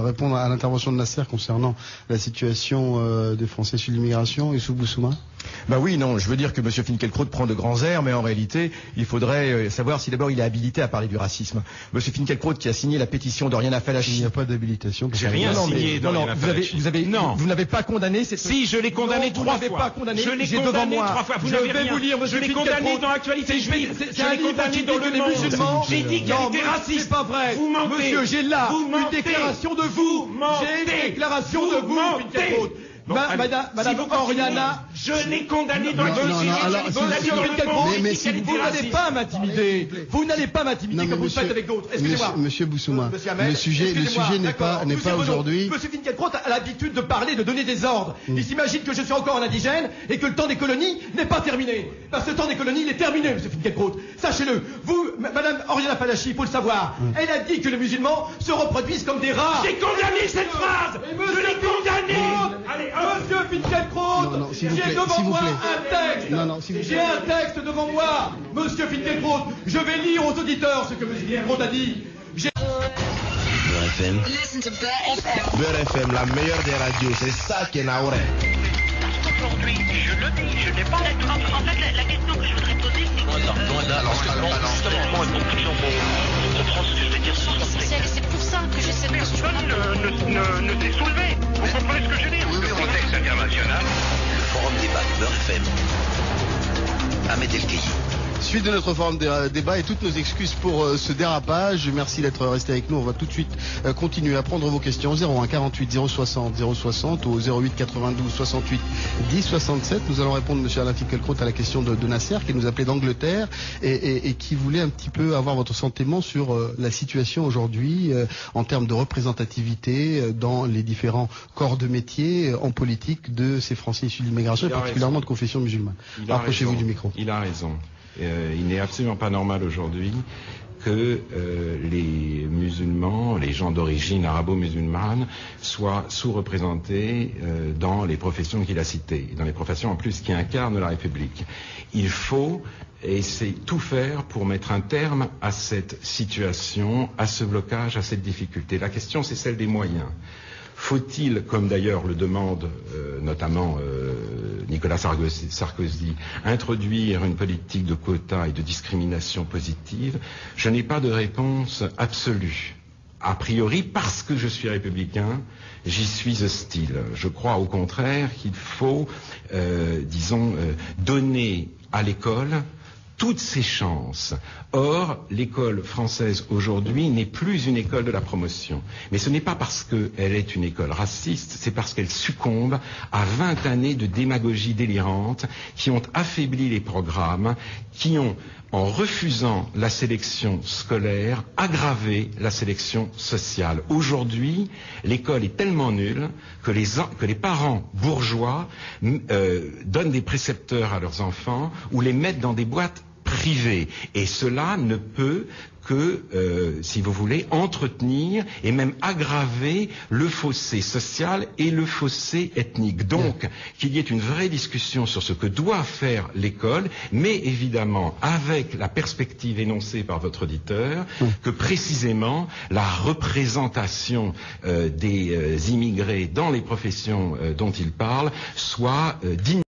Répondre à l'intervention de Nasser concernant la situation des Français sur l'immigration, Youssouf Boussouma. Bah oui, non, je veux dire que M. Finkielkraut prend de grands airs, mais en réalité, il faudrait savoir si d'abord il est habilité à parler du racisme. M. Finkielkraut qui a signé la pétition d'Oriana Fallachi. Il n'y a pas d'habilitation. J'ai rien signé d'Oriana Fallachi. Vous n'avez pas condamné cette... Si, je l'ai condamné trois fois. Pas condamné. Je l'ai condamné 3 fois. Vous n'avez rien. Vous lire, je l'ai condamné dans l'actualité. Je l'ai condamné dans le Monde. J'ai dit qu'elle était raciste. C'est pas vrai. Vous mentez. Monsieur, j'ai là une déclaration de vous. J'ai une déclaration de vous, Finkielkraut. Madame Oriana, je l'ai condamné dans mais si vous n'allez pas m'intimider, vous n'allez pas m'intimider comme vous le faites avec d'autres. Excusez-moi. Monsieur Boussouma, le sujet n'est pas aujourd'hui. Monsieur Finkielkraut a l'habitude de parler, de donner des ordres. Il s'imagine que je suis encore un indigène et que le temps des colonies n'est pas terminé. Parce que le temps des colonies, il est terminé, monsieur Finkielkraut. Sachez-le. Vous, Madame Oriana Fallachi, il faut le savoir. Elle a dit que les musulmans se reproduisent comme des rats. J'ai condamné cette phrase. Je l'ai condamné. Allez, monsieur Finkielkraut, j'ai devant moi un texte. J'ai un texte devant moi, monsieur Finkielkraut. Je vais lire aux auditeurs ce que monsieur Finkielkraut a dit. Beurre FM. Listen to Beurre FM. Beurre FM, la meilleure des radios, c'est ça qui est nauré. Aujourd'hui, je le dis, je n'ai pas... En fait, la question que je voudrais poser, c'est... Justement, une conclusion pour comprendre ce que je vais dire. C'est pour ça que j'essaie de... Personne ne s'est soulevé. Vous comprenez ce que je dis? Oui, le contexte international. Le forum débat de Beurre FM. Ahmed El-Kayi. Suite de notre forum débat et toutes nos excuses pour ce dérapage. Merci d'être resté avec nous. On va tout de suite continuer à prendre vos questions. 01 48 060 060 ou 08 92 68 10 67. Nous allons répondre, monsieur Alain Finkielkraut, à la question de Nasser qui nous appelait d'Angleterre et qui voulait un petit peu avoir votre sentiment sur la situation aujourd'hui en termes de représentativité dans les différents corps de métier en politique de ces Français issus de l'immigration et particulièrement de confession musulmane. Approchez-vous du micro. Il a raison. Il n'est absolument pas normal aujourd'hui que les musulmans, les gens d'origine arabo-musulmane, soient sous-représentés dans les professions qu'il a citées, dans les professions en plus qui incarnent la République. Il faut tout faire pour mettre un terme à cette situation, à ce blocage, à cette difficulté. La question, c'est celle des moyens. Faut-il, comme d'ailleurs le demande notamment Nicolas Sarkozy, introduire une politique de quotas et de discrimination positive? Je n'ai pas de réponse absolue. A priori, parce que je suis républicain, j'y suis hostile. Je crois au contraire qu'il faut, donner à l'école toutes ses chances. Or, l'école française aujourd'hui n'est plus une école de la promotion. Mais ce n'est pas parce qu'elle est une école raciste, c'est parce qu'elle succombe à 20 années de démagogie délirante qui ont affaibli les programmes, qui ont, en refusant la sélection scolaire, aggravé la sélection sociale. Aujourd'hui, l'école est tellement nulle que les parents bourgeois donnent des précepteurs à leurs enfants ou les mettent dans des boîtes privées. Et cela ne peut que, si vous voulez, entretenir et même aggraver le fossé social et le fossé ethnique. Donc, qu'il y ait une vraie discussion sur ce que doit faire l'école, mais évidemment avec la perspective énoncée par votre auditeur, que précisément la représentation des immigrés dans les professions dont il parle soit digne.